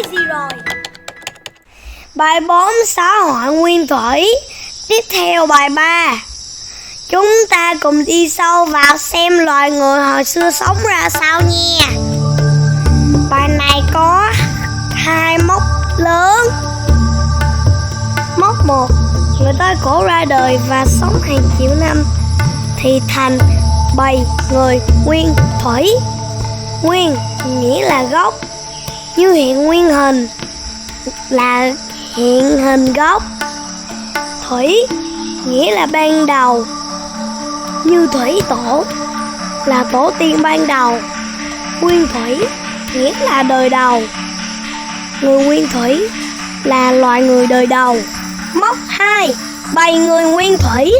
cái gì rồi? Bài 4 xã hội nguyên thủy. Tiếp theo bài 3. Chúng ta cùng đi sâu vào xem loài người hồi xưa sống ra sao nha. Bài này có 2 mốc lớn. Mốc 1, người Tây cổ ra đời và sống hàng triệu năm thì thành bầy người nguyên thủy. Nguyên nghĩa là gốc, như hiện nguyên hình là hiện hình gốc. Thủy nghĩa là ban đầu, như thủy tổ là tổ tiên ban đầu. Nguyên thủy nghĩa là đời đầu. Người nguyên thủy là loài người đời đầu. Mốc 2, bầy người nguyên thủy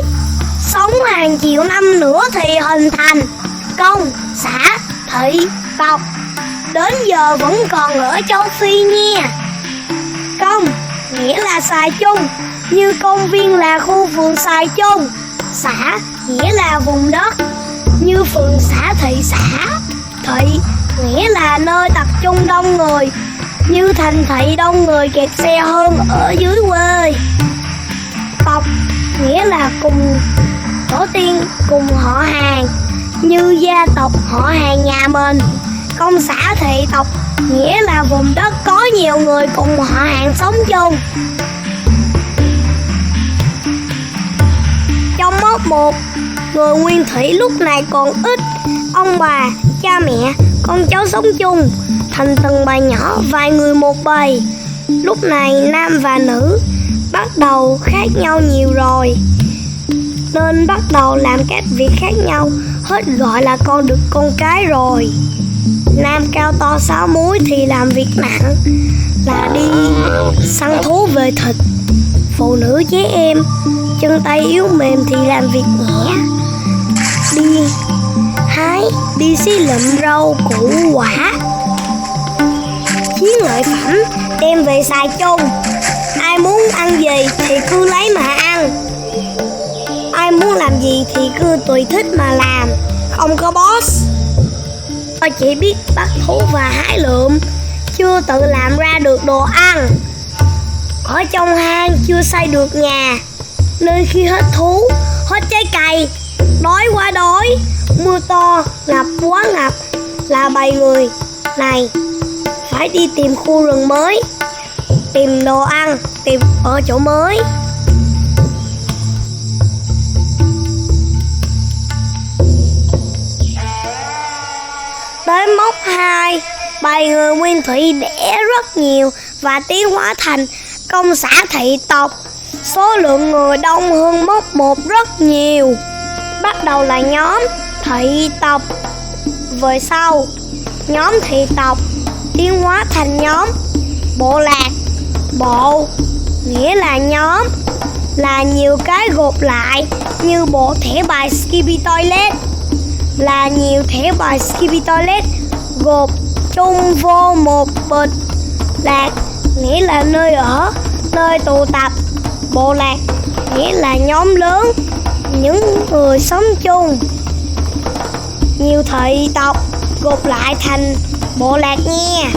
sống hàng triệu năm nữa thì hình thành công, xã, thị, tộc. Đến giờ vẫn còn ở châu Phi nha. Công nghĩa là xài chung, như công viên là khu vườn xài chung. Xã nghĩa là vùng đất, như phường xã, thị xã. Thị nghĩa là nơi tập trung đông người, như thành thị đông người kẹt xe hơn ở dưới quê. Tộc nghĩa là cùng tổ tiên, cùng họ hàng, như gia tộc họ hàng nhà mình. Công xã thị tộc nghĩa là vùng đất có nhiều người cùng họ hàng sống chung. Trong mốc 1, người nguyên thủy lúc này còn ít. Ông bà, cha mẹ, con cháu sống chung thành từng bầy nhỏ, vài người một bầy. Lúc này nam và nữ bắt đầu khác nhau nhiều rồi, nên bắt đầu làm các việc khác nhau, hết gọi là con đực con cái rồi. Nam cao to 6 múi thì làm việc nặng là đi săn thú về thịt. Phụ nữ trẻ em chân tay yếu mềm thì làm việc nhẹ, đi hái, đi xí lụm rau củ quả, chiến lợi phẩm đem về xài chung. Ai muốn ăn gì thì cứ lấy mà ăn, ai muốn làm gì thì cứ tùy thích mà làm, không có boss. Tôi chỉ biết bắt thú và hái lượm, chưa tự làm ra được đồ ăn. Ở trong hang chưa xây được nhà, nên khi hết thú, hết trái cây, đói quá đói, mưa to, ngập quá ngập, là bầy người này phải đi tìm khu rừng mới, tìm đồ ăn, tìm ở chỗ mới. Tới mốc 2, bầy người nguyên thủy đẻ rất nhiều và tiến hóa thành công xã thị tộc. Số lượng người đông hơn mốc 1 rất nhiều. Bắt đầu là nhóm thị tộc, về sau nhóm thị tộc tiến hóa thành nhóm bộ lạc. Bộ nghĩa là nhóm, là nhiều cái gộp lại, như bộ thẻ bài Skippy Toilet là nhiều thẻ bài Skippy Toilet gộp chung vô một bịch. Lạc nghĩa là nơi ở, nơi tụ tập. Bộ lạc nghĩa là nhóm lớn, những người sống chung. Nhiều thị tộc gộp lại thành bộ lạc nha.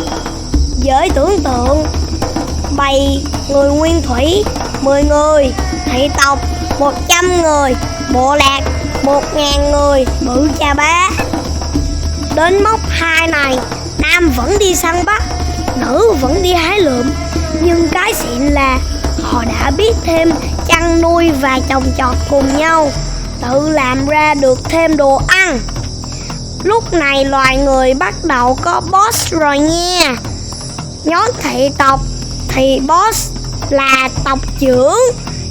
Dễ tưởng tượng, bầy người nguyên thủy 10 người, thị tộc 100 người, bộ lạc 1000 người, bự chà bá. Đến mốc 2 này, nam vẫn đi săn bắt, nữ vẫn đi hái lượm. Nhưng cái xịn là họ đã biết thêm chăn nuôi và trồng trọt cùng nhau, tự làm ra được thêm đồ ăn. Lúc này loài người bắt đầu có boss rồi nha. Nhóm thị tộc thì boss là tộc trưởng,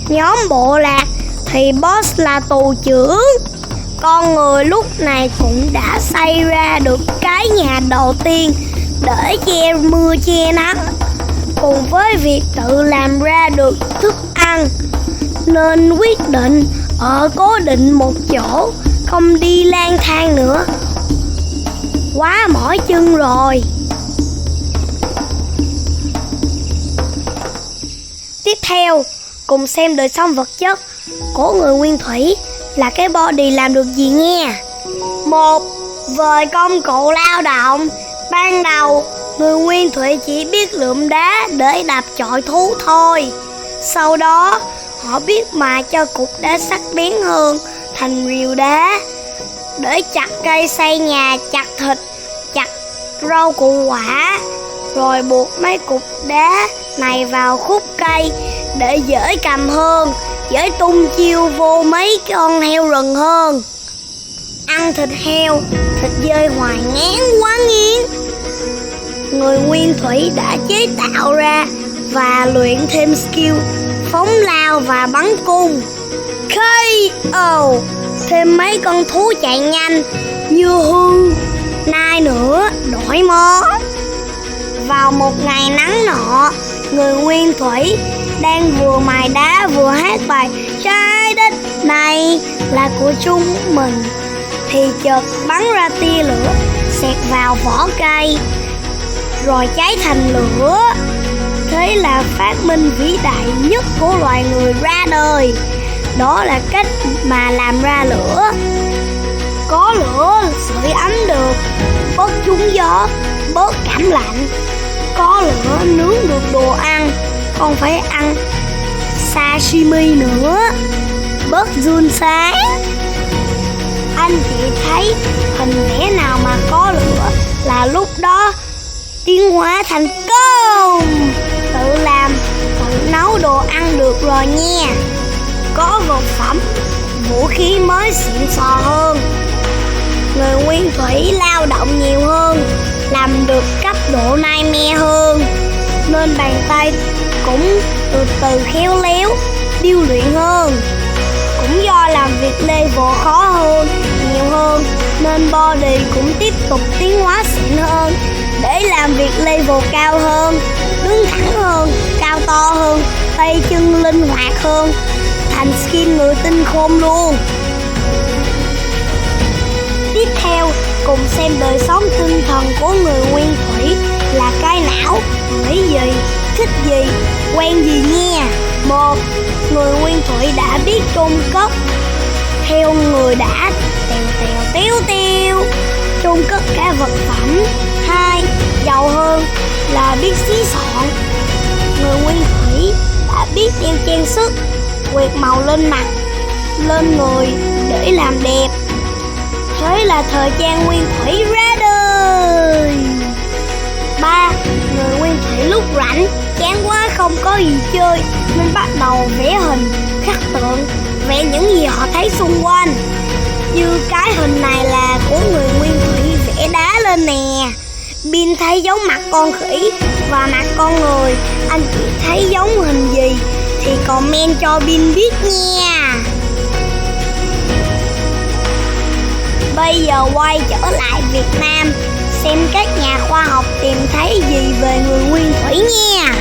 nhóm bộ lạc thì boss là tù trưởng. Con người lúc này cũng đã xây ra được cái nhà đầu tiên để che mưa che nắng, cùng với việc tự làm ra được thức ăn, nên quyết định ở cố định một chỗ, không đi lang thang nữa, quá mỏi chân rồi. Tiếp theo, cùng xem đời sống vật chất của người nguyên thủy là cái body làm được gì nha. 1. Về công cụ lao động. Ban đầu, Người nguyên thủy chỉ biết lượm đá để đạp chọi thú thôi. Sau đó, họ biết mài cho cục đá sắc bén hơn thành rìu đá, để chặt cây xây nhà, chặt thịt, chặt rau củ quả, rồi buộc mấy cục đá này vào khúc cây để dễ cầm hơn, dễ tung chiêu vô mấy con heo rừng hơn. Ăn thịt heo, thịt dơi hoài ngán quá nghiến. Người nguyên thủy đã chế tạo ra và luyện thêm skill phóng lao và bắn cung. KO, thêm mấy con thú chạy nhanh như hươu, nai nữa, đổi món. Vào một ngày nắng nọ, người nguyên thủy đang vừa mài đá vừa hát bài trái đất này là của chúng mình, thì chợt bắn ra tia lửa xẹt vào vỏ cây rồi cháy thành lửa. Thế là phát minh vĩ đại nhất của loài người ra đời. Đó là cách mà làm ra lửa. Có lửa sưởi ấm được, bớt trúng gió, bớt cảm lạnh. Có lửa nướng được đồ ăn, không phải ăn sashimi nữa, bớt run sáng. Anh chị thấy hình vẽ nào mà có lửa là lúc đó tiến hóa thành công, tự làm, tự nấu đồ ăn được rồi nha. Có vật phẩm, vũ khí mới xịn sò hơn. Người nguyên thủy lao động nhiều hơn, làm được cấp độ nightmare hơn, nên bàn tay cũng từ từ khéo léo, điêu luyện hơn. Cũng do làm việc level khó hơn, nhiều hơn, nên body cũng tiếp tục tiến hóa xịn hơn, để làm việc level cao hơn, đứng thẳng hơn, cao to hơn, tay chân linh hoạt hơn, thành skin người tinh khôn luôn. Tiếp theo, cùng xem đời sống tinh thần của người nguyên thủy là cái não, nghĩ gì, thích gì, quen gì nha. 1. Người nguyên thủy đã biết chôn cất theo người đã tèo chôn cất cả vật phẩm. 2. Giàu hơn là biết xí xọn. Người nguyên thủy đã biết đeo trang sức, quệt màu lên mặt, lên người để làm đẹp. Thế là thời trang nguyên thủy ra đời. 3. Người nguyên thủy lúc rảnh chán quá không có gì chơi nên bắt đầu vẽ hình, khắc tượng, vẽ những gì họ thấy xung quanh. Như cái hình này là của người nguyên thủy vẽ đá lên nè. Bin thấy giống mặt con khỉ và mặt con người. Anh chị thấy giống hình gì thì comment cho Bin biết nha. Bây giờ quay trở lại Việt Nam, xem các nhà khoa học tìm thấy gì về người nguyên thủy nha.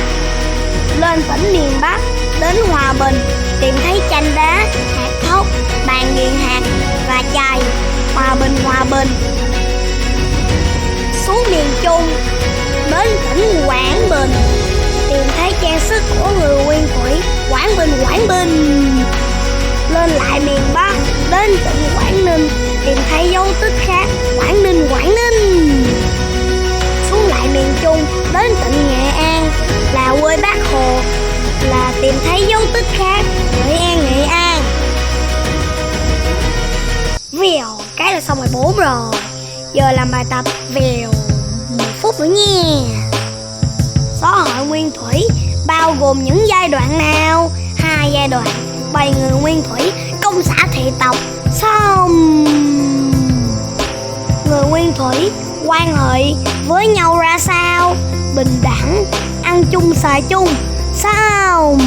Lên tỉnh miền Bắc, đến Hòa Bình, tìm thấy chanh đá, hạt thóc, bàn nghiền hạt và chày. Hòa Bình. Xuống miền Trung, đến tỉnh Quảng Bình, tìm thấy trang sức của người nguyên thủy. Quảng Bình. Lên lại miền Bắc, đến tỉnh Quảng Ninh, tìm thấy dấu tích khác. Quảng Ninh. Xuống lại miền Trung, đến tỉnh Nghệ An là quê Bác Hồ, là tìm thấy dấu tích khác. Nghệ An. Vèo, cái là xong rồi 4 rồi. Giờ làm bài tập vèo 1 phút nữa nha. Xã hội nguyên thủy bao gồm những giai đoạn nào? 2 giai đoạn. Bày người nguyên thủy, công xã thị tộc. Xong. Người nguyên thủy quan hệ với nhau ra sao? Bình đẳng, ăn chung xài chung. Xong.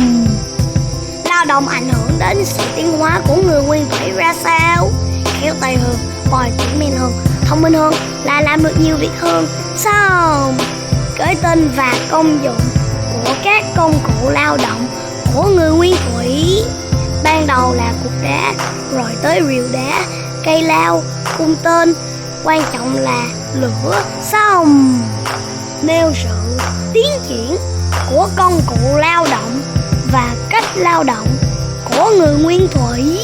Lao động ảnh hưởng đến sự tiến hóa của người nguyên thủy ra sao? Khéo tay hơn, bồi chuyển men hơn, thông minh hơn là làm được nhiều việc hơn. Xong. Cái tên và công dụng của các công cụ lao động của người nguyên thủy. Ban đầu là cục đá, rồi tới rìu đá, cây lao, cung tên, quan trọng là lửa. Xong. Nêu sự tiến triển của công cụ lao động và cách lao động của người nguyên thủy.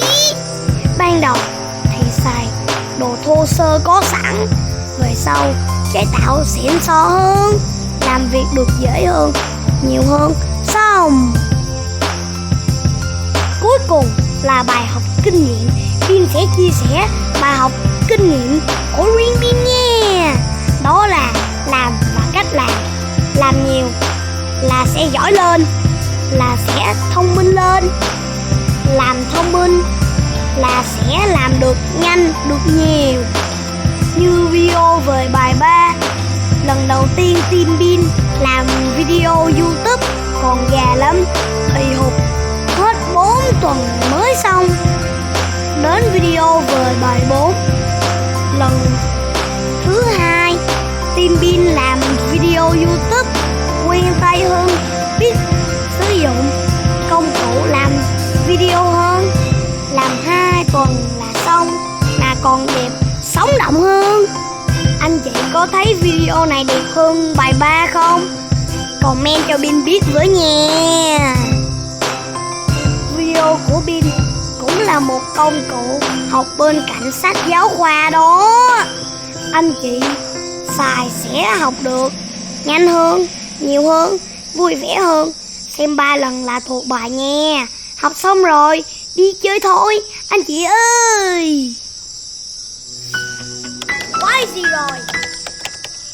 Ban đầu thì xài đồ thô sơ có sẵn, về sau chế tạo xịn sò hơn, làm việc được dễ hơn, nhiều hơn. Xong. Cuối cùng là bài học kinh nghiệm. Bin sẽ chia sẻ bài học kinh nghiệm của riêng Bin nha. Đó là làm và cách làm. Làm nhiều là sẽ giỏi lên, là sẽ thông minh lên. Làm thông minh là sẽ làm được nhanh, được nhiều. Như video về bài 3, lần đầu tiên team Bin làm video YouTube còn già lắm, thì hụt hết 4 tuần mới xong. Đến video về bài 4, lần thứ 2 team Bin làm video YouTube quen tay hơn, biết sử dụng công cụ làm video hơn. Làm 2 tuần là xong, mà còn đẹp, sống động hơn. Anh chị có thấy video này đẹp hơn bài 3 không? Comment cho Bin biết với nha. Video của Bin cũng là một công cụ học bên cạnh sách giáo khoa đó. Anh chị xài sẽ học được nhanh hơn, nhiều hơn, vui vẻ hơn. Xem 3 lần là thuộc bài nha. Học xong rồi, đi chơi thôi, anh chị ơi. Quái gì rồi?